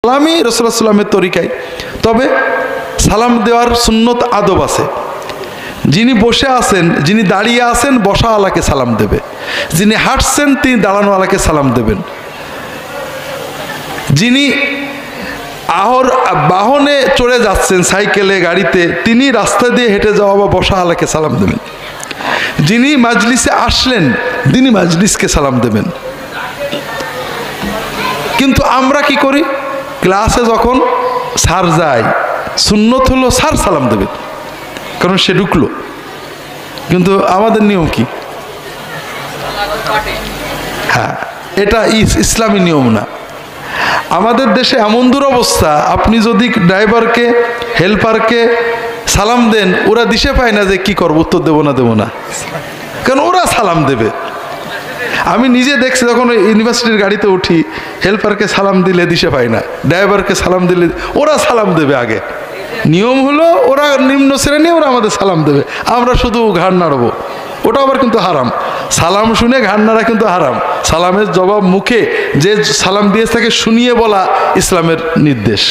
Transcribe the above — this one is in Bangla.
সালামই রাসূলুল্লাহ সাল্লামের তরিকায়। তবে সালাম দেওয়ার সুন্নত আদব আছে। যিনি বসে আছেন, যিনি দাঁড়িয়ে আছেন, বসা আলাকে সালাম দেবে। যিনি হাঁটছেন তিনি দাঁড়ানো আলাকে সালাম দেবেন। যিনি বাহনে চড়ে যাচ্ছেন, সাইকেলে, গাড়িতে, তিনি রাস্তা দিয়ে হেঁটে যাওয়া বা বসা আলাকে সালাম দেবেন। যিনি মাজলিসে আসলেন তিনি মাজলিসকে সালাম দেবেন। কিন্তু আমরা কি করি, ক্লাসে যখন স্যার যায়, সুন্নত হলো স্যার সালাম দেবে, কারণ সে ঢুকলো। কিন্তু আমাদের নিয়ম কি? হ্যাঁ, এটা ইসলামী নিয়ম না। আমাদের দেশে এমন দুরবস্থা, আপনি যদি ড্রাইভারকে, হেল্পারকে সালাম দেন, ওরা দিশে পায় না যে কি করবো, উত্তর দেবো না, কারণ ওরা সালাম দেবে। আমি নিজে দেখছি, যখন ইউনিভার্সিটির গাড়িতে উঠি, হেল্পারকে সালাম দিলে দিশে পাই না, ড্রাইভারকে সালাম দিলে ওরা সালাম দেবে আগে। নিয়ম হলো ওরা নিম্ন শ্রেণী, ওরা আমাদের সালাম দেবে, আমরা শুধু ঘাড় নাড়বো। ওটা আবার কিন্তু হারাম। সালাম শুনে ঘাড় নাড়া কিন্তু হারাম। সালামের জবাব মুখে যে সালাম দিয়েছে তাকে শুনিয়ে বলা ইসলামের নির্দেশ।